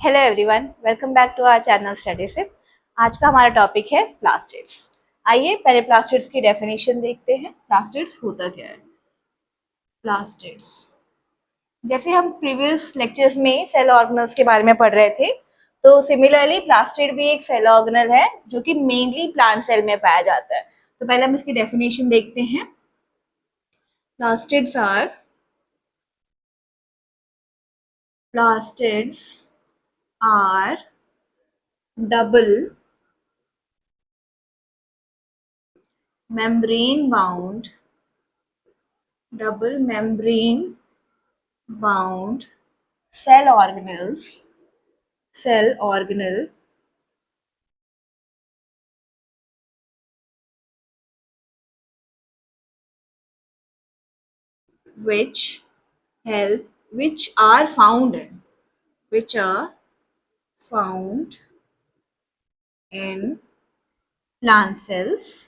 Hello everyone, welcome back to our channel study sip. आज का हमारा टॉपिक है प्लास्टिड्स। आइए पहले प्लास्टिड्स की डेफिनेशन देखते हैं। प्लास्टिड्स होता क्या है? प्लास्टिड्स, जैसे हम प्रीवियस लेक्चर्स में सेल ऑर्गेनल्स के बारे में पढ़ रहे थे, तो सिमिलरली प्लास्टिड भी एक सेल ऑर्गेनल है जो कि मेनली प्लांट सेल में पाया जाता है। तो पहले हम इसकी डेफिनेशन देखते हैं। Plastids are plastids are double membrane bound double membrane bound cell organelle which which are found in which are found in plant cells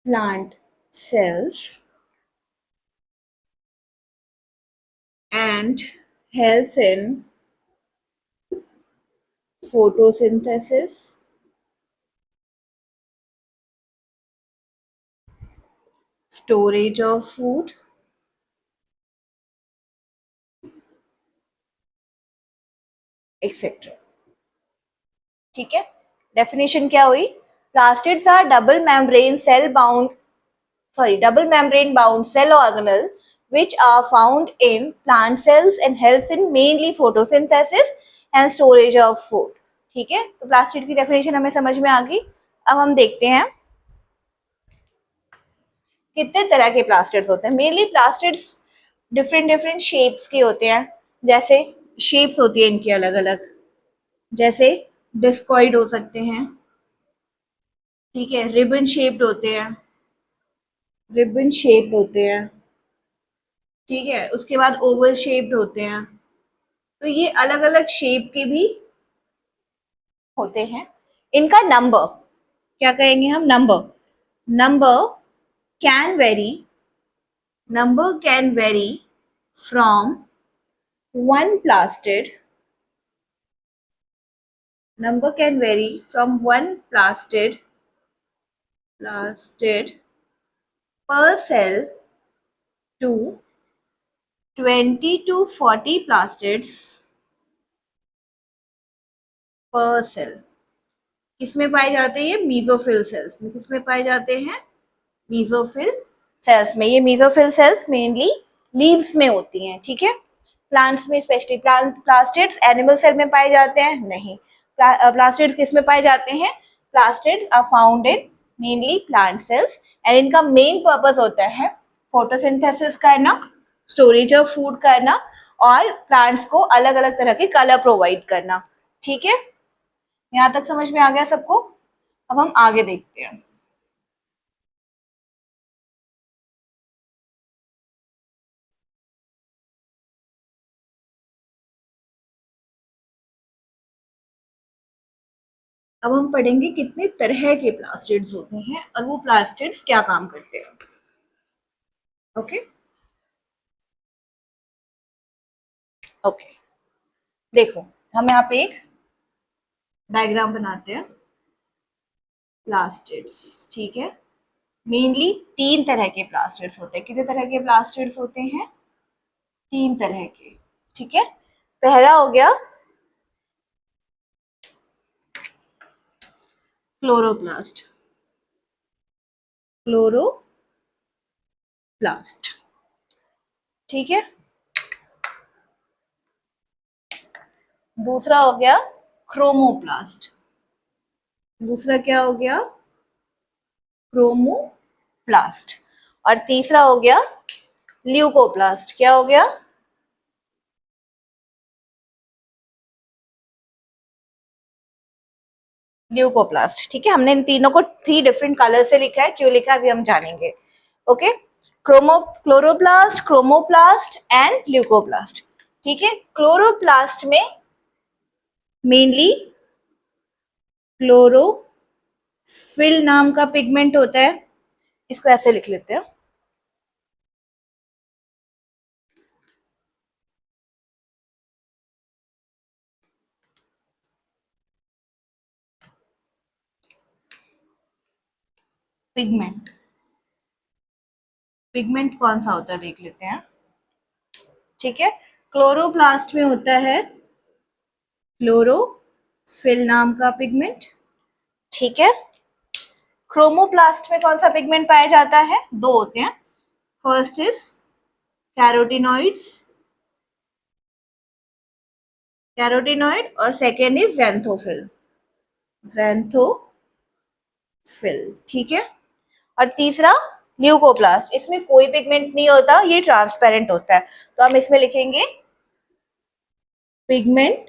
plant cells and helps in photosynthesis, storage of food, etc. ठीक है, definition क्या हुई? Plastids are double membrane bound cell organelle which are found in plant cells and helps in mainly photosynthesis and storage of food. ठीक है, तो plastid की definition हमें समझ में आ गई। अब हम देखते हैं कितने तरह के प्लास्टिड्स होते हैं। Mainly plastids different different shapes के होते हैं। जैसे शेप्स होती है इनकी अलग अलग, जैसे डिस्कॉइड हो सकते हैं, ठीक है, रिबन शेप्ड होते हैं, ठीक है, उसके बाद ओवल शेप्ड होते हैं। तो ये अलग अलग शेप के भी होते हैं। इनका नंबर क्या कहेंगे हम? Number can very number can very from one plastid number can vary from one plastid per cell to 20 to 40 plastids per cell। किसमें पाए जाते हैं ये? मीजोफिल सेल्स में। किसमें पाए जाते हैं? मीजोफिल सेल्स में। ये मीजोफिल सेल्स मेनली लीव्स में होती हैं, ठीक है। प्लांट्स में स्पेशली प्लास्टिड्स एनिमल सेल में पाए जाते हैं? नहीं। प्लास्टिड्स किस में पाए जाते हैं? Plastids are found in mainly plant cells and इनका मेन पर्पस होता है फोटोसिंथेसिस करना, स्टोरेज ऑफ फूड करना और प्लांट्स को अलग अलग तरह के कलर प्रोवाइड करना। ठीक है, यहाँ तक समझ में आ गया सबको? अब हम आगे देखते हैं। अब हम पढ़ेंगे कितने तरह के प्लास्टिड्स होते हैं और वो प्लास्टिड्स क्या काम करते हैं। ओके ओके, देखो हम यहाँ पे एक डायग्राम बनाते हैं प्लास्टिड्स, ठीक है। मेनली तीन तरह के प्लास्टिड्स होते हैं। कितने तरह के प्लास्टिड्स होते हैं? तीन तरह के, ठीक है। पहला हो गया क्लोरोप्लास्ट। क्लोरोप्लास्ट, ठीक है। दूसरा हो गया क्रोमोप्लास्ट। दूसरा क्या हो गया? क्रोमोप्लास्ट। और तीसरा हो गया ल्यूकोप्लास्ट। क्या हो गया? ल्यूकोप्लास्ट, ठीक है। हमने इन तीनों को थ्री डिफरेंट कलर से लिखा है। क्यों लिखा है अभी हम जानेंगे। Okay, chloroplast, chromoplast and leucoplast, ठीक है। क्लोरोप्लास्ट में मेनली क्लोरोफिल नाम का पिगमेंट होता है। इसको ऐसे लिख लेते हैं, पिगमेंट, पिगमेंट कौन सा होता है देख लेते हैं। ठीक है, क्लोरोप्लास्ट में होता है क्लोरोफिल नाम का पिगमेंट। ठीक है, क्रोमोप्लास्ट में कौन सा पिगमेंट पाया जाता है? दो होते हैं, फर्स्ट इज कैरोटिनॉइड्स, कैरोटिनॉइड, और सेकेंड इज ज़ैंथोफिल, ज़ैंथोफिल। ठीक है, और तीसरा ल्यूकोप्लास्ट, इसमें कोई पिगमेंट नहीं होता, ये ट्रांसपेरेंट होता है, तो हम इसमें लिखेंगे पिगमेंट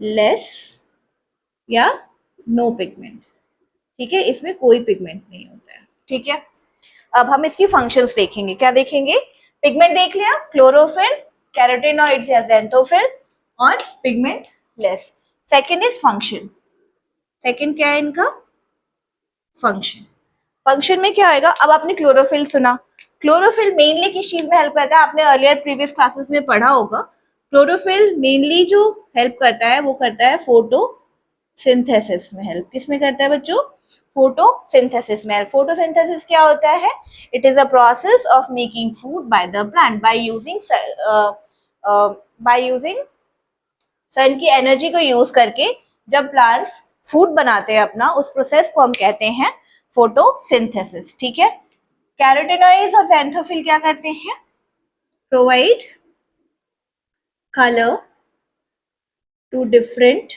लेस या नो पिगमेंट। ठीक है, इसमें कोई पिगमेंट नहीं होता है। ठीक है, अब हम इसकी फंक्शंस देखेंगे। क्या देखेंगे? पिगमेंट देख लिया, क्लोरोफिल, कैरोटिनॉइड्स या ज़ैंथोफिल, और pigment less. Second is function, second क्या है इनका? फंक्शन। फंक्शन में क्या आएगा? अब आपने क्लोरोफिल सुना, क्लोरोफिल मेनली किस चीज में हेल्प करता है? आपने अर्लियर प्रीवियस क्लासेस में पढ़ा होगा, क्लोरोफिल मेनली जो हेल्प करता है वो करता है फोटोसिंथेसिस में हेल्प। किस में करता है बच्चों? फोटोसिंथेसिस में। फोटोसिंथेसिस क्या होता है? It is a process of making food by the plant by using sun की एनर्जी को यूज करके जब प्लांट्स फूड बनाते हैं अपना, उस प्रोसेस को हम कहते हैं फोटोसिंथेसिस। ठीक है, कैरोटिनॉइड्स और ज़ैंथोफिल क्या करते हैं? Provide colour to different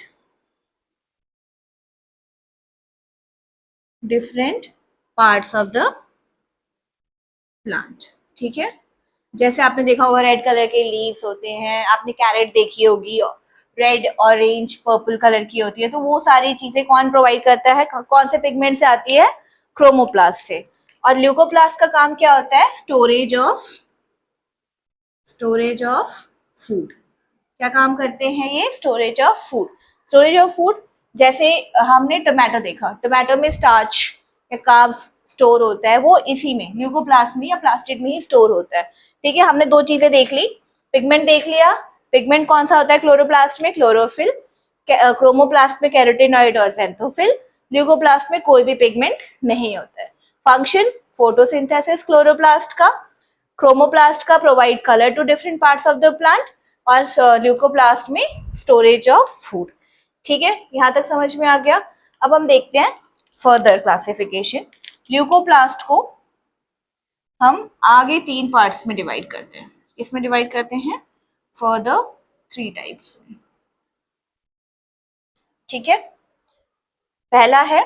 parts of the plant. ठीक है, जैसे आपने देखा होगा रेड कलर के लीव्स होते हैं, आपने कैरेट देखी होगी, रेड ऑरेंज पर्पल कलर की होती है, तो वो सारी चीजें कौन प्रोवाइड करता है? कौन से पिगमेंट से आती है? क्रोमोप्लास्ट से। और ल्यूकोप्लास्ट का काम क्या होता है? Storage of food. क्या काम करते हैं ये? Storage of food. Storage of food, जैसे हमने टोमेटो देखा, टोमेटो में स्टार्च या कार्ब्स स्टोर होता है, वो इसी में ल्यूकोप्लास्ट में या प्लास्टिड में ही स्टोर होता है। ठीक है, हमने दो चीजें देख ली, पिगमेंट देख लिया, पिगमेंट कौन सा होता है? क्लोरोप्लास्ट में क्लोरोफिल, क्रोमोप्लास्ट में कैरोटिनॉइड और ज़ैंथोफिल, ल्यूकोप्लास्ट में कोई भी पिगमेंट नहीं होता है। फंक्शन फोटोसिंथेसिस क्लोरोप्लास्ट का, क्रोमोप्लास्ट का provide colour to different parts of the plant, और ल्यूकोप्लास्ट में स्टोरेज ऑफ फूड। ठीक है, यहां तक समझ में आ गया। अब हम देखते हैं फर्दर क्लासिफिकेशन। ल्यूकोप्लास्ट को हम आगे तीन पार्ट्स में डिवाइड करते हैं। इसमें डिवाइड करते हैं फर्दर 3 टाइप्स में। ठीक है, पहला है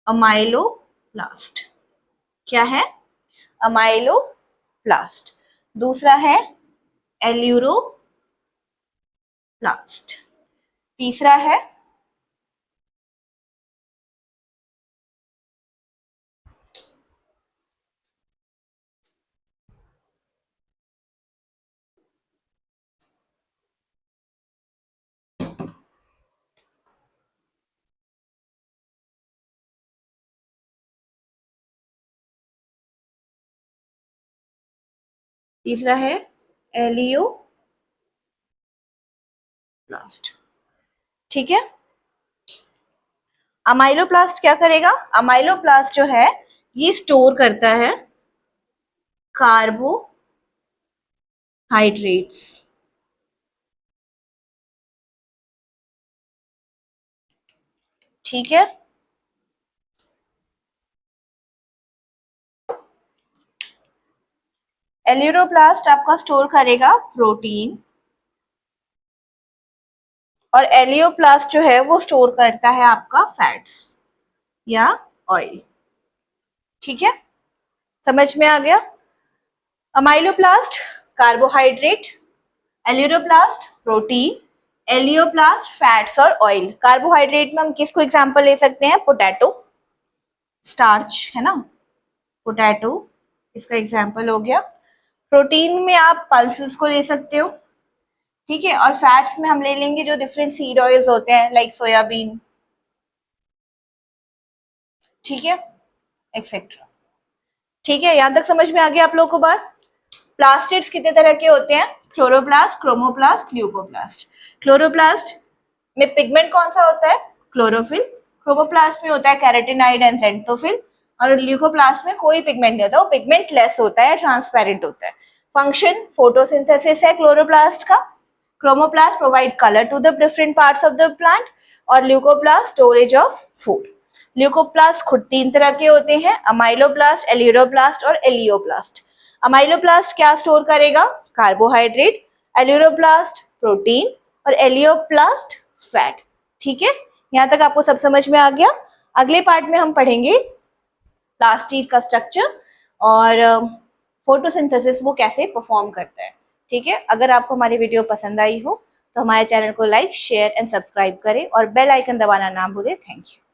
अमाइलोप्लास्ट। क्या है? अमाइलोप्लास्ट। दूसरा है एल्यूरोप्लास्ट। तीसरा है एलियोप्लास्ट। ठीक है, अमाइलोप्लास्ट क्या करेगा? अमाइलोप्लास्ट जो है ये स्टोर करता है कार्बोहाइड्रेट्स। ठीक है, एल्यूरोप्लास्ट आपका स्टोर करेगा प्रोटीन, और एलियोप्लास्ट जो है वो स्टोर करता है आपका फैट्स या ऑयल। ठीक है, समझ में आ गया? Amyloplast carbohydrate, aleuroplast protein, elaioplast fats और ऑयल। कार्बोहाइड्रेट में हम किसको एग्जांपल ले सकते हैं? पोटैटो, स्टार्च है ना, पोटैटो इसका एग्जांपल हो गया। प्रोटीन में आप पल्सेस को ले सकते हो। ठीक है, और फैट्स में हम ले लेंगे जो डिफरेंट सीड ऑयल्स होते हैं, लाइक सोयाबीन। ठीक है, एक्सेट्रा। ठीक है, यहां तक समझ में आ गया आप लोगों को बात? प्लास्टिड्स कितने तरह के होते हैं? Chloroplast, chromoplast, leucoplast. क्लोरोप्लास्ट में पिगमेंट कौन सा होता है? क्लोरोफिल, क्रोमोप्लास्ट में होता है कैरेटिनाइड एंड ज़ेंटोफिल, और ल्यूकोप्लास्ट में कोई पिगमेंट नहीं होता, वो पिगमेंट लेस होता है, ट्रांसपेरेंट होता है। फंक्शन फोटोसिंथेसिस है क्लोरोप्लास्ट का। Chromoplast provide colour to the different parts of the plant, और leucoplast storage of food. Leucoplast खुद 3 तरह के होते हैं, अमाइलोप्लास्ट, एल्यूरोप्लास्ट और एलियोप्लास्ट। अमाइलोप्लास्ट क्या स्टोर करेगा? कार्बोहाइड्रेट, एल्यूरोप्लास्ट प्रोटीन और एलियोप्लास्ट फैट। ठीक है, यहाँ तक आपको सब समझ में आ गया। अगले पार्ट में हम पढ़ेंगे प्लास्टिड का स्ट्रक्चर और फोटोसिंथेसिस वो कैसे परफॉर्म करता है। ठीक है, अगर आपको हमारी वीडियो पसंद आई हो तो हमारे चैनल को लाइक, शेयर एंड सब्सक्राइब करें और बेल आइकन दबाना ना भूलें। Thank you.